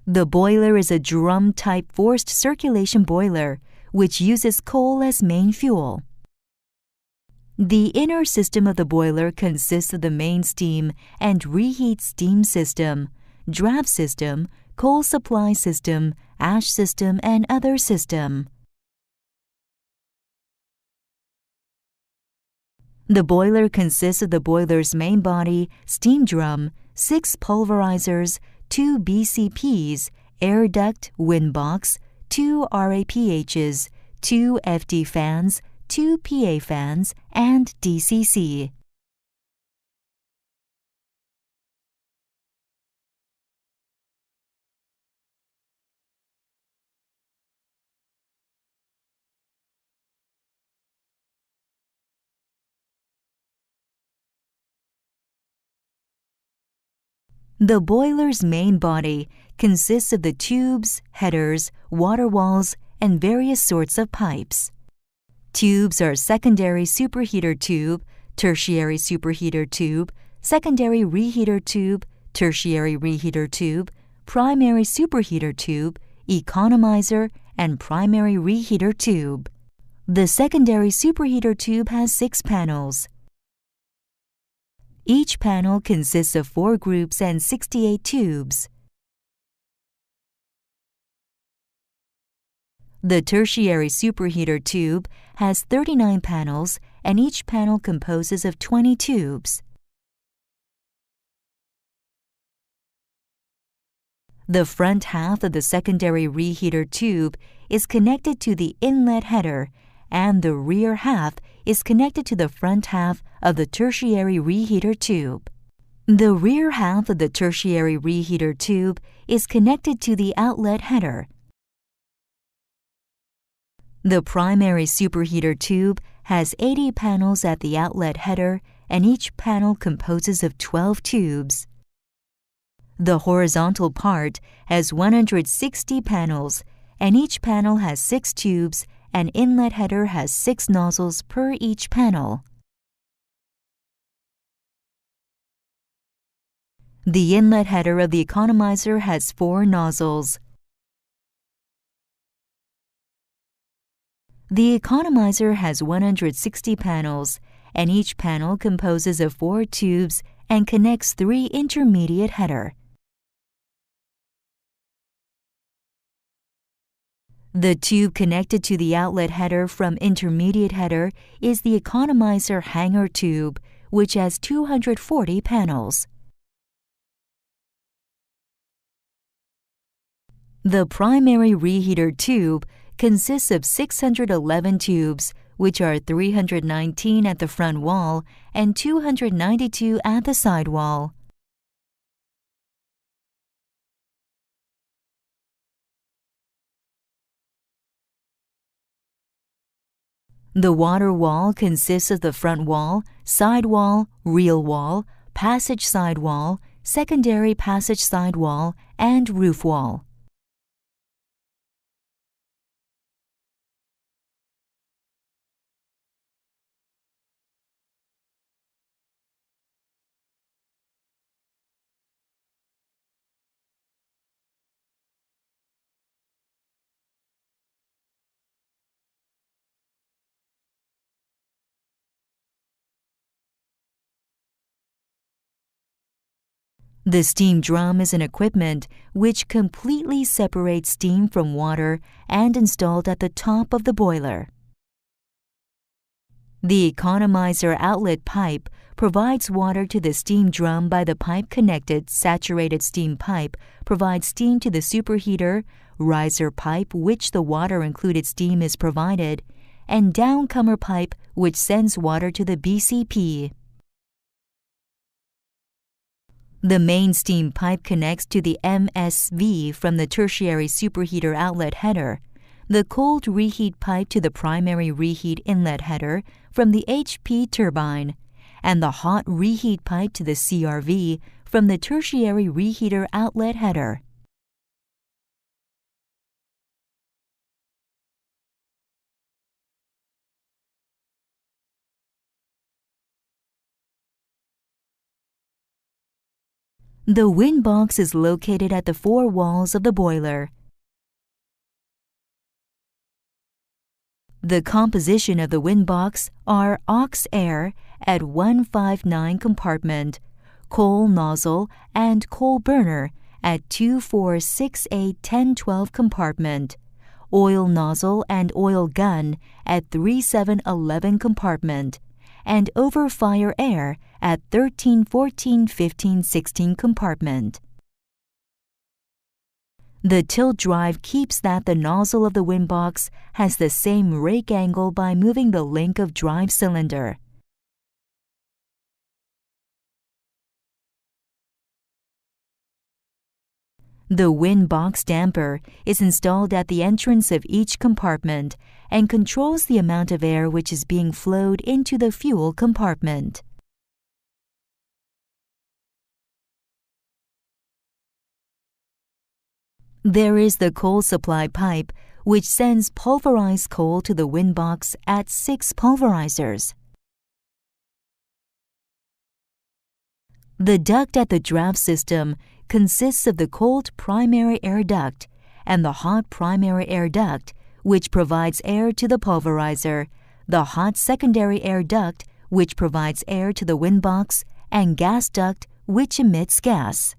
The boiler is a drum-type forced circulation boiler, which uses coal as main fuel. The inner system of the boiler consists of the main steam and reheat steam system, draft system, coal supply system, ash system, and other system. The boiler consists of the boiler's main body, steam drum, 6 pulverizers, 2 BCPs, air duct, wind box, 2 RAPHs, 2 FD fans, 2 PA fans, and DCC. The boiler's main body consists of the tubes, headers, water walls, and various sorts of pipes. Tubes are secondary superheater tube, tertiary superheater tube, secondary reheater tube, tertiary reheater tube, primary superheater tube, economizer, and primary reheater tube. The secondary superheater tube has 6 panels. Each panel consists of 4 groups and 68 tubes. The tertiary superheater tube has 39 panels, and each panel composes of 20 tubes. The front half of the secondary reheater tube is connected to the inlet header, and the rear half is connected to the front half of the tertiary reheater tube. The rear half of the tertiary reheater tube is connected to the outlet header. The primary superheater tube has 80 panels at the outlet header, and each panel composes of 12 tubes. The horizontal part has 160 panels, and each panel has 6 tubes, and inlet header has 6 nozzles per each panel. The inlet header of the economizer has 4 nozzles. The economizer has 160 panels, and each panel composes of 4 tubes and connects 3 intermediate header. The tube connected to the outlet header from intermediate header is the economizer hanger tube, which has 240 panels. The primary reheater tube consists of 611 tubes, which are 319 at the front wall and 292 at the side wall. The water wall consists of the front wall, side wall, reel wall, passage side wall, secondary passage side wall, and roof wall. The steam drum is an equipment which completely separates steam from water and installed at the top of the boiler. The economizer outlet pipe provides water to the steam drum by the pipe-connected saturated steam pipe provides steam to the superheater, riser pipe which the water-included steam is provided, and downcomer pipe which sends water to the BCP. The main steam pipe connects to the MSV from the tertiary superheater outlet header, the cold reheat pipe to the primary reheat inlet header from the HP turbine, and the hot reheat pipe to the CRV from the tertiary reheater outlet header. The wind box is located at the four walls of the boiler. The composition of the wind box are aux air at 159 compartment, coal nozzle and coal burner at 2, 4, 6, 8, 10, 12 compartment, oil nozzle and oil gun at 3, 7, 11 compartment, and over-fire air at 13, 14, 15, 16 compartment. The tilt drive keeps that the nozzle of the wind box has the same rake angle by moving the link of drive cylinder. The wind box damper is installed at the entrance of each compartment and controls the amount of air which is being flowed into the fuel compartment. There is the coal supply pipe, which sends pulverized coal to the wind box at 6 pulverizers. The duct at the draft system consists of the cold primary air duct and the hot primary air duct, which provides air to the pulverizer, the hot secondary air duct, which provides air to the wind box, and gas duct, which emits gas.